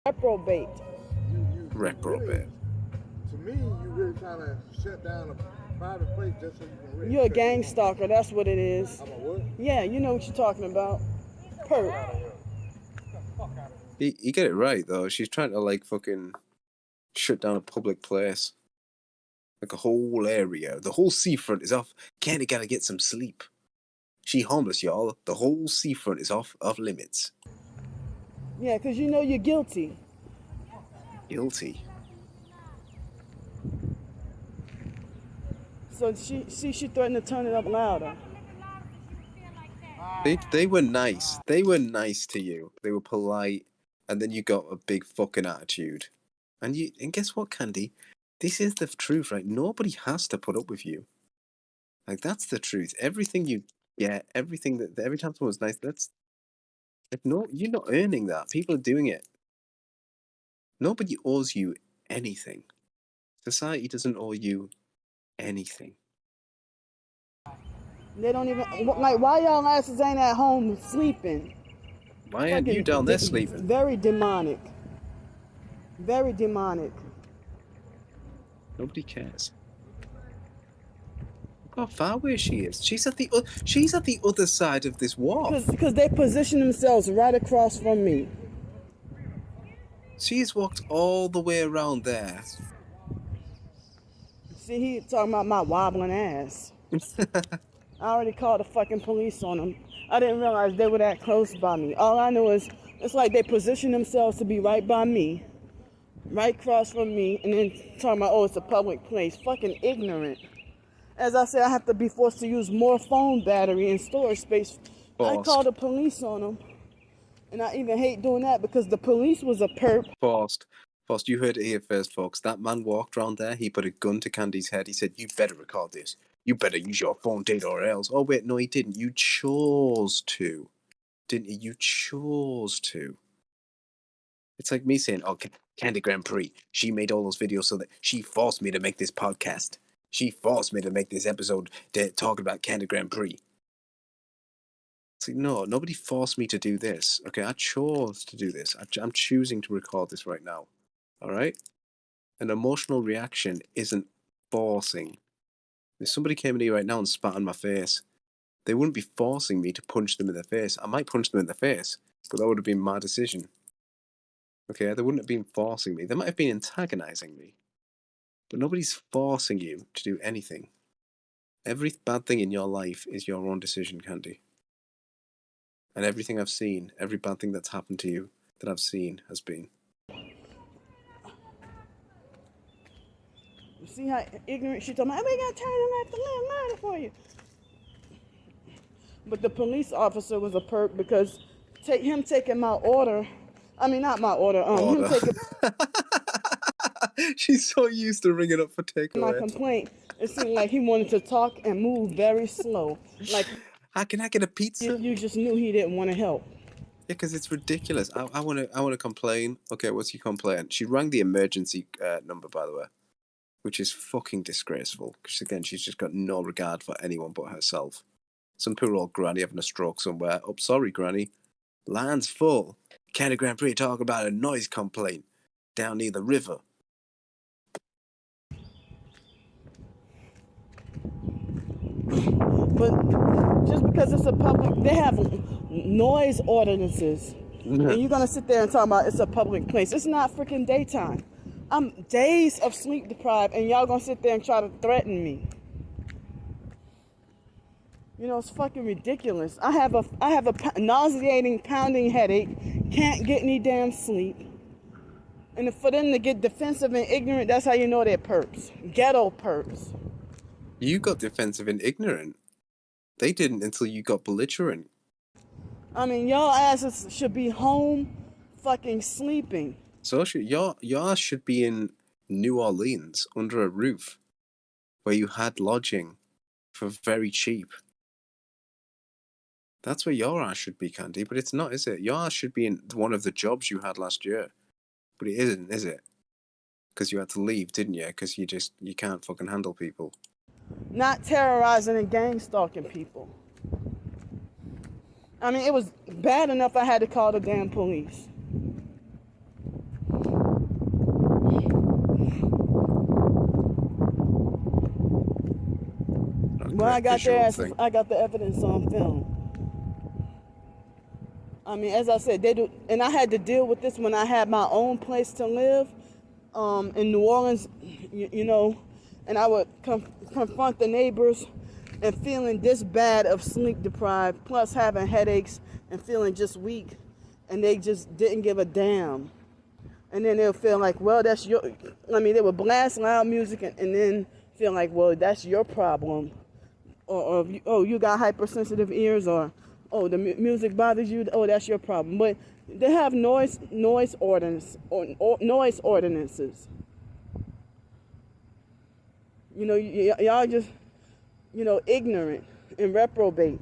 reprobate. Reprobate. Really, to me, you really trying to shut down a private place just so you can really. You're a gang stalker, that's what it is. I'm a what? Yeah, you know what you're talking about. Perp. You get it right, though. She's trying to, like, fucking shut down a public place. Like a whole area. The whole seafront is off. Candy gotta get some sleep. She homeless, y'all. The whole seafront is off limits. Yeah, because you know you're guilty. Guilty. So she threatened to turn it up louder. They were nice. They were nice to you. They were polite. And then you got a big fucking attitude. And guess what, Candy? This is the truth, right? Nobody has to put up with you. Like, that's the truth. Everything you get, every time someone's nice, you're not earning that. People are doing it. Nobody owes you anything. Society doesn't owe you anything. They don't even, like, why y'all asses ain't at home sleeping? Why aren't you down there sleeping? Very demonic. Very demonic. Nobody cares. Look how far away she is. She's at the other side of this wall. Because they position themselves right across from me. She's walked all the way around there. See, he talking about my wobbling ass. I already called the fucking police on them. I didn't realize they were that close by me. All I know is it's like they position themselves to be right by me, right across from me, and then talking about, oh, it's a public place. Fucking ignorant. As I said, I have to be forced to use more phone battery and storage space. I called the police on them. And I even hate doing that because the police was a perp. Forced, you heard it here first, folks. That man walked around there. He put a gun to Candy's head. He said, you better record this. You better use your phone data or else. Oh, wait, no, he didn't. You chose to. Didn't you? You chose to. It's like me saying, oh, Candy Grandpre, she made all those videos so that she forced me to make this podcast. She forced me to make this episode talking about Candy Grandpre. It's like, no, nobody forced me to do this. Okay, I chose to do this. I'm choosing to record this right now. All right? An emotional reaction isn't forcing. If somebody came to me right now and spat on my face, they wouldn't be forcing me to punch them in the face. I might punch them in the face, but that would have been my decision. Okay, they wouldn't have been forcing me. They might have been antagonizing me. But nobody's forcing you to do anything. Every bad thing in your life is your own decision, Candy. And everything I've seen, every bad thing that's happened to you that I've seen has been. You see how ignorant she told me, we got to turn the left and line for you. But the police officer was a perk because him taking my order, I mean, not my order, him taking She's so used to ringing up for my takeaway. complaint, it seemed like he wanted to talk and move very slow. Like, how can I get a pizza? You just knew he didn't want to help. Yeah, because it's ridiculous. I want to complain. Okay, what's your complaint? She rang the emergency number, by the way, which is fucking disgraceful. Because again, she's just got no regard for anyone but herself. Some poor old granny having a stroke somewhere. Oh, sorry, granny. Line's full. Candy Grandpre talk about a noise complaint down near the river. But just because it's a public, they have noise ordinances. And you're going to sit there and talk about it's a public place. It's not freaking daytime. I'm days of sleep deprived, and y'all going to sit there and try to threaten me. You know, it's fucking ridiculous. I have a nauseating, pounding headache, can't get any damn sleep. And for them to get defensive and ignorant, that's how you know they're perps. Ghetto perps. You got defensive and ignorant. They didn't until you got belligerent. I mean, y'all asses should be home fucking sleeping. So y'all should be in New Orleans under a roof where you had lodging for very cheap. That's where your ass should be, Candy, but it's not, is it? Your ass should be in one of the jobs you had last year. But it isn't, is it? Because you had to leave, didn't you? Because you can't fucking handle people. Not terrorizing and gang stalking people. I mean, it was bad enough I had to call the damn police. Well, I got the evidence on film. I mean, as I said, they do, and I had to deal with this when I had my own place to live in New Orleans, you know, and I would confront the neighbors and feeling this bad of sleep deprived, plus having headaches and feeling just weak, and they just didn't give a damn. And then they'll feel like, well, that's your, I mean, they would blast loud music and then feel like, well, that's your problem. Or oh, you got hypersensitive ears, or oh, the music bothers you. Oh, that's your problem. But they have noise ordinances. You know, y'all just, you know, ignorant and reprobate.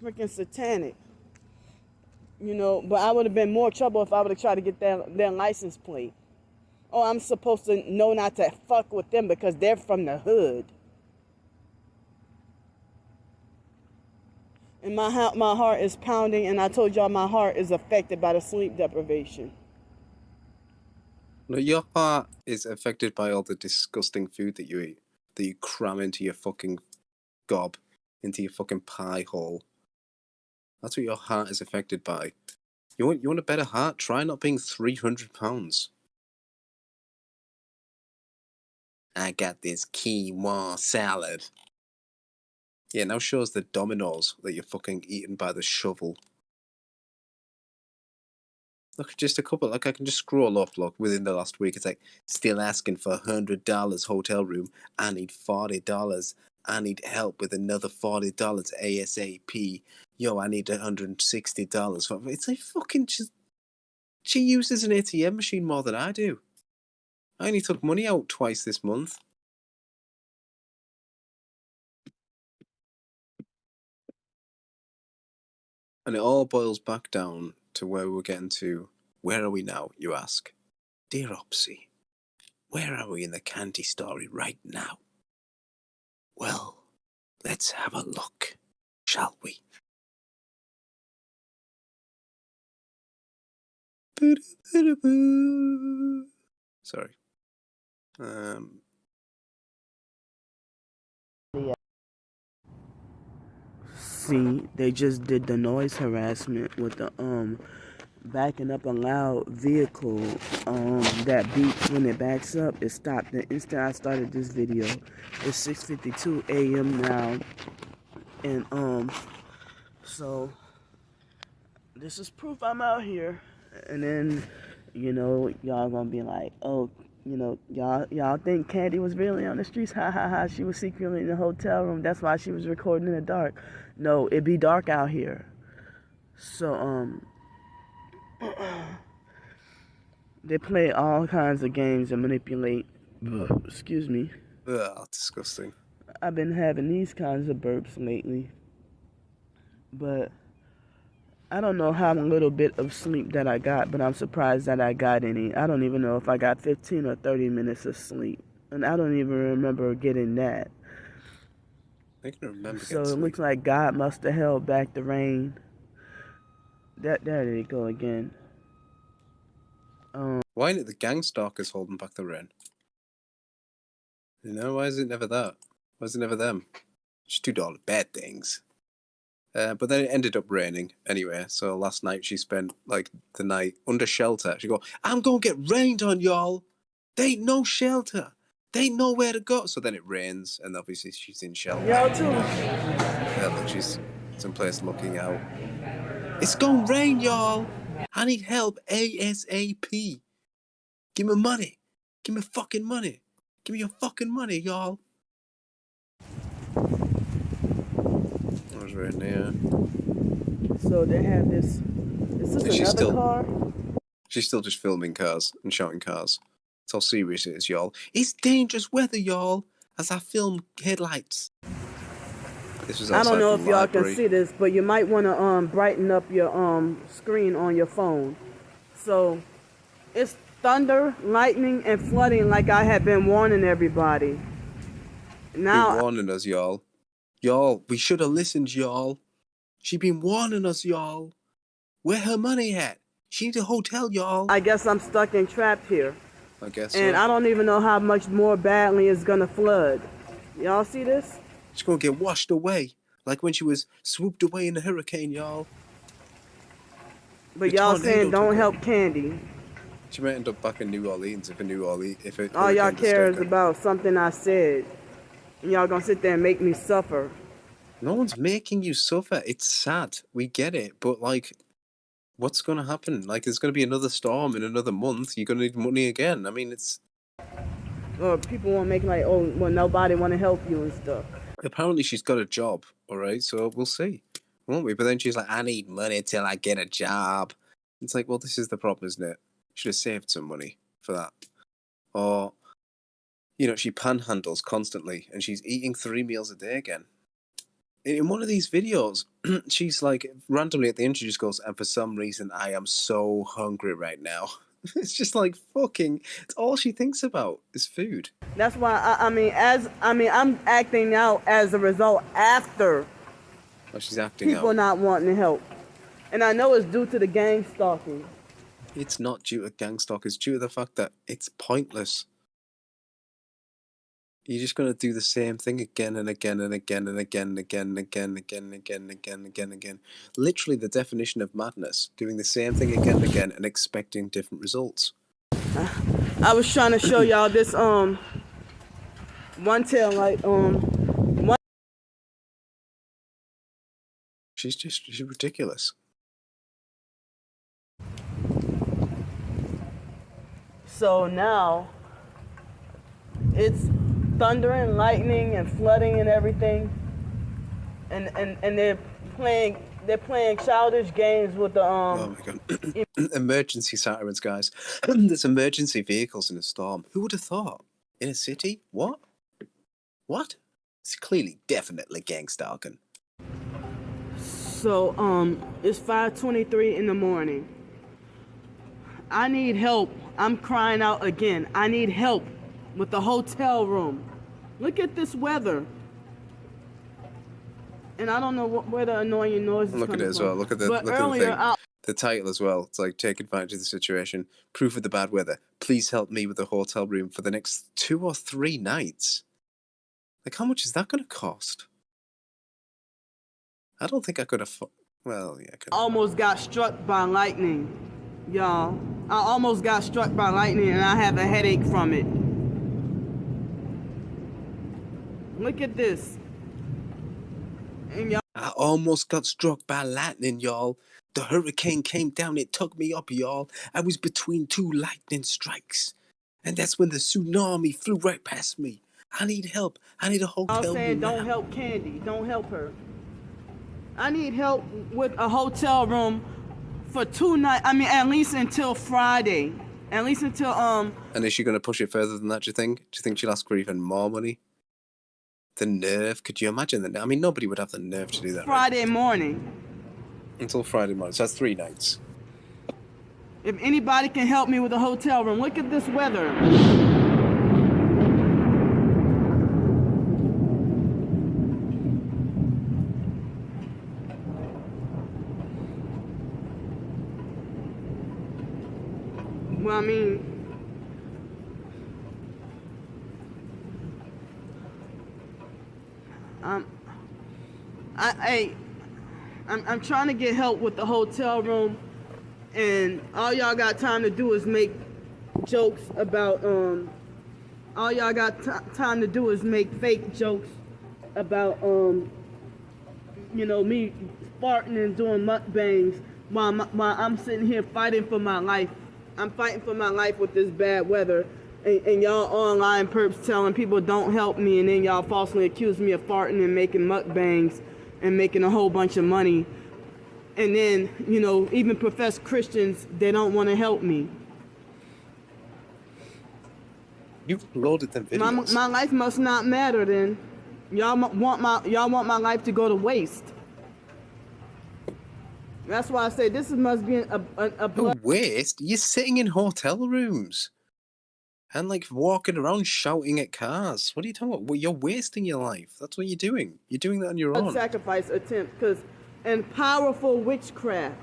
Freaking satanic. You know, but I would have been more trouble if I would have tried to get their license plate. Oh, I'm supposed to know not to fuck with them because they're from the hood. And my heart is pounding, and I told y'all my heart is affected by the sleep deprivation. No, your heart is affected by all the disgusting food that you eat, that you cram into your fucking gob, into your fucking pie hole. That's what your heart is affected by. You want a better heart? Try not being 300 pounds. I got this quinoa salad. Yeah, now shows the dominoes that you're fucking eating by the shovel. Look, just a couple, like I can just scroll up, look, within the last week, it's like, still asking for $100 hotel room. I need $40. I need help with another $40 ASAP. Yo, I need $160. It's like fucking just, she uses an ATM machine more than I do. I only took money out twice this month. And it all boils back down to where we're getting to. Where are we now, you ask? Dear Opsy, Where are we in the Candy story right now? Well, let's have a look, shall we? Sorry. See, they just did the noise harassment with the backing up a loud vehicle that beeps when it backs up. It stopped. The instant I started this video, it's 6:52 a.m. now, and so this is proof I'm out here. And then, y'all gonna be like, oh, y'all think Candy was really on the streets? Ha ha ha! She was secretly in the hotel room. That's why she was recording in the dark. No, it be dark out here. So they play all kinds of games and manipulate. Excuse me. Ugh, disgusting. I've been having these kinds of burps lately, but I don't know how little bit of sleep that I got, but I'm surprised that I got any. I don't even know if I got 15 or 30 minutes of sleep, and I don't even remember getting that. I can remember. So it looks like God must have held back the rain. There they go again. Why isn't it the gang stalkers holding back the rain? Why is it never that? Why is it never them? Just do all the bad things. But then it ended up raining anyway. So last night she spent like the night under shelter. She go, I'm gonna get rained on, y'all. There ain't no shelter. There ain't nowhere to go. So then it rains, and obviously she's in shelter. Y'all too. Yeah, look, she's someplace looking out. It's gonna rain, y'all. I need help ASAP. Give me money. Give me fucking money. Give me your fucking money, y'all. I was right there. So they have this. Is this another car? She's still just filming cars and shouting cars. That's how serious it is, y'all. It's dangerous weather, y'all, as I film headlights. This was I don't know outside if the y'all can library. see this, but you might want to brighten up your screen on your phone. So it's thunder, lightning, and flooding, like I had been warning everybody. Now, Been warning us, y'all. Y'all, we should have listened, y'all. She been warning us, y'all. Where her money at? She needs a hotel, y'all. I guess I'm stuck and trapped here. I guess And so. I don't even know how much more badly it's gonna flood. Y'all see this? She's gonna get washed away, like when she was swooped away in a hurricane, y'all. But The y'all tornado saying don't took her. help Candy. She might end up back in New Orleans if it. All y'all care is about something I said. And y'all gonna sit there and make me suffer. No one's making you suffer. It's sad. We get it, but like, what's gonna happen? Like, there's gonna be another storm in another month. You're gonna need money again. I mean, it's. Or people won't make like, oh, well, nobody want to help you and stuff. Apparently, she's got a job. All right, so we'll see, won't we? But then she's like, I need money till I get a job. It's like, well, this is the problem, isn't it? Should have saved some money for that. Or, she panhandles constantly, and she's eating 3 meals a day again. In one of these videos, she's like, randomly at the end, she just goes, and for some reason, I am so hungry right now. It's just like, it's all she thinks about is food. That's why, I'm acting out as a result after Oh, she's acting people out. not wanting to help. And I know it's due to the gang stalking. It's not due to gang stalk. It's due to the fact that it's pointless. You're just going to do the same thing again and again and again and again and again and again and again and again and again and again and again. Literally the definition of madness. Doing the same thing again and again and expecting different results. I was trying to show y'all this one tail light one. She's ridiculous. So now it's thundering, lightning, and flooding and everything, and they're playing childish games with the Oh my god! Emergency sirens, guys. There's emergency vehicles in a storm. Who would have thought? In a city? What? It's clearly, definitely gang stalking. So it's 5:23 in the morning. I need help. I'm crying out again. I need help. with the hotel room. Look at this weather. And I don't know where the annoying noise is Look at coming it as from. well. Look at the But look earlier, at the thing. The title as well. It's like, take advantage of the situation. Proof of the bad weather. Please help me with the hotel room for the next 2 or 3 nights. Like, how much is that going to cost? I don't think I could afford. Well, yeah, I could. almost got struck by lightning, y'all. I almost got struck by lightning and I have a headache from it. Look at this. And y'all, I almost got struck by lightning, y'all. The hurricane came down, it took me up, y'all. I was between 2 lightning strikes. And that's when the tsunami flew right past me. I need help. I need a hotel saying room don't now. help Candy. Don't help her. I need help with a hotel room for 2 nights. I mean, at least until Friday. At least until, And is she going to push it further than that, do you think? Do you think she'll ask for even more money? The nerve. Could you imagine that? I mean, nobody would have the nerve to do that. Friday right? morning. Until Friday morning. So that's 3 nights. If anybody can help me with a hotel room, look at this weather. Well, I mean, I'm trying to get help with the hotel room, and all y'all got time to do is make jokes about all y'all got time to do is make fake jokes about you know, me farting and doing mukbangs while I'm sitting here fighting for my life. I'm fighting for my life with this bad weather, and y'all online perps telling people don't help me, and then y'all falsely accuse me of farting and making mukbangs and making a whole bunch of money. And then, you know, even professed Christians, they don't want to help me. You've loaded them videos. My life must not matter then. Y'all want my life to go to waste. That's why I say this must be a blood. Waste? You're sitting in hotel rooms. And like walking around shouting at cars. What are you talking about? Well, you're wasting your life. That's what you're doing. You're doing that on your own. Sacrifice attempt, and powerful witchcraft,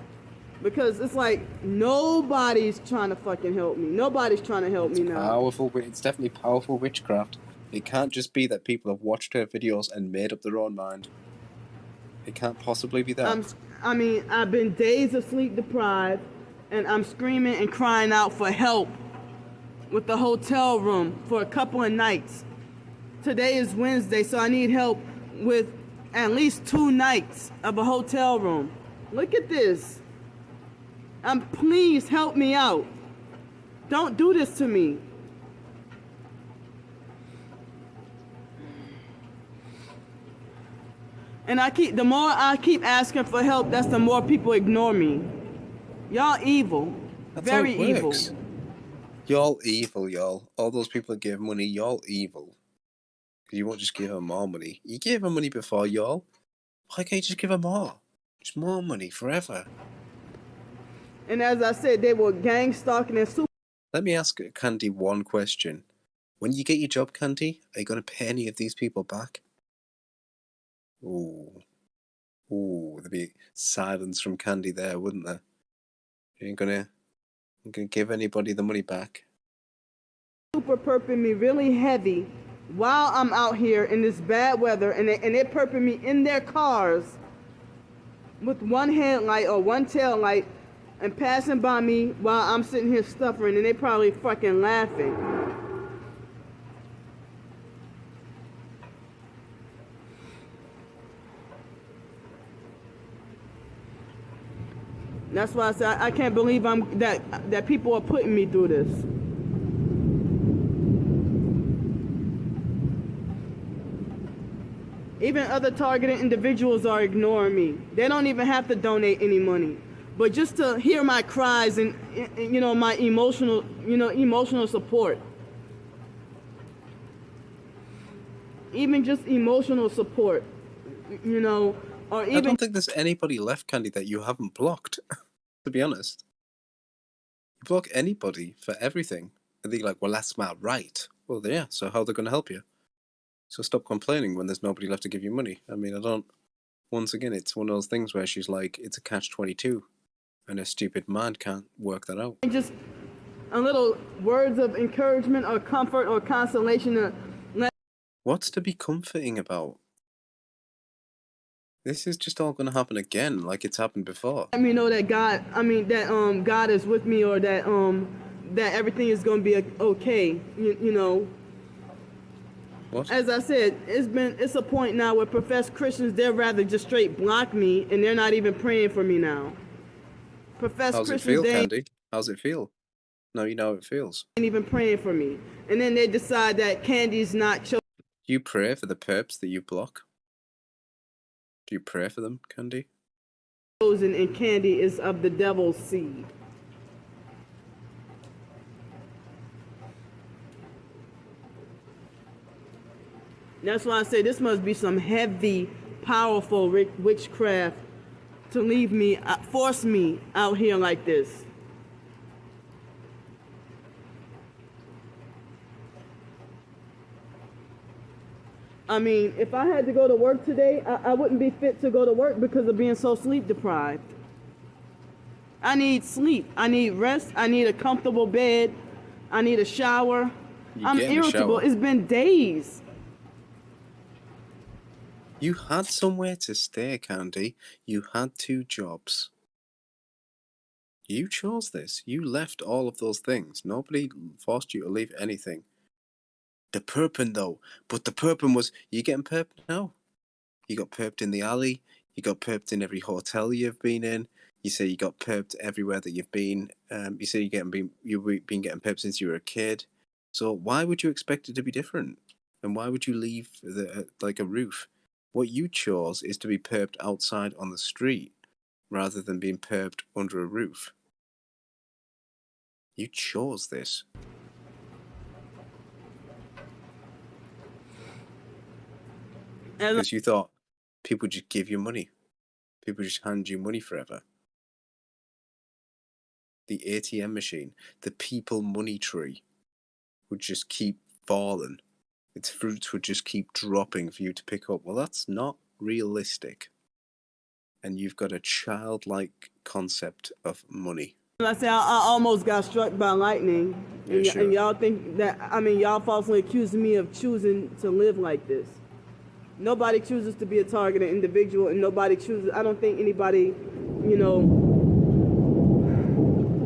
because it's like nobody's trying to fucking help me. Nobody's trying to help me now. Powerful. It's definitely powerful witchcraft. It can't just be that people have watched her videos and made up their own mind. It can't possibly be that. I mean, I've been days of sleep deprived, and I'm screaming and crying out for help with the hotel room for a couple of nights. Today is Wednesday, so I need help with at least 2 nights of a hotel room. Look at this. Please help me out. Don't do this to me. And the more I keep asking for help, that's the more people ignore me. Y'all evil. That's very how it evil. works. Y'all evil, y'all. All those people that gave money, y'all evil. Because you won't just give them more money. You gave them money before, y'all. Why can't you just give them more? Just more money forever. And as I said, they were gang stalking and super. Let me ask Candy one question. When you get your job, Candy, are you going to pay any of these people back? Ooh. Ooh, there'd be silence from Candy there, wouldn't there? You ain't gonna give anybody the money back. Super perping me really heavy while I'm out here in this bad weather, and they're perping me in their cars with one headlight or one tail light and passing by me while I'm sitting here suffering, and they probably fucking laughing. That's why I say I can't believe that people are putting me through this. Even other targeted individuals are ignoring me. They don't even have to donate any money, but just to hear my cries and you know, my emotional support. Even just emotional support, you know. Or even, I don't think there's anybody left, Candy, that you haven't blocked, to be honest. You block anybody for everything. And they're like, well, that's my right. Well, yeah, so how are they going to help you? So stop complaining when there's nobody left to give you money. I mean, once again, it's one of those things where she's like, it's a catch-22, and her stupid mind can't work that out. Just a little words of encouragement or comfort or consolation to What's to be comforting about? This is just all going to happen again, like it's happened before. let me know that God is with me, or that everything is going to be okay. You know. What? As I said, it's a point now where professed Christians, they'd rather just straight block me, and they're not even praying for me now. Professed How's it Christians, feel, they Candy? How's it feel? Now you know how it feels. ain't even praying for me. And then they decide that Candy's not Do you pray for the perps that you block? Do you pray for them, Candy? chosen, and Candy is of the devil's seed. That's why I say this must be some heavy, powerful witchcraft to leave me, force me out here like this. I mean, if I had to go to work today, I wouldn't be fit to go to work because of being so sleep deprived. I need sleep. I need rest. I need a comfortable bed. I need a shower. I'm irritable. It's been days. You had somewhere to stay, Candy. You had 2 jobs. You chose this. You left all of those things. Nobody forced you to leave anything. The perping, though. But the perping was, you getting perped now? You got perped in the alley. You got perped in every hotel you've been in. You say you got perped everywhere that you've been. You say you've been getting perped since you were a kid. So why would you expect it to be different? And why would you leave like a roof? What you chose is to be perped outside on the street rather than being perped under a roof. You chose this. Because you thought people just give you money. People just hand you money forever. The ATM machine, the people money tree would just keep falling. Its fruits would just keep dropping for you to pick up. Well, that's not realistic. And you've got a childlike concept of money. I say I almost got struck by lightning. And, Yeah, sure. and y'all think that, y'all falsely accusing me of choosing to live like this. Nobody chooses to be a targeted individual, and nobody chooses, I don't think anybody,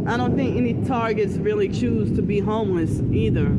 I don't think any targets really choose to be homeless either.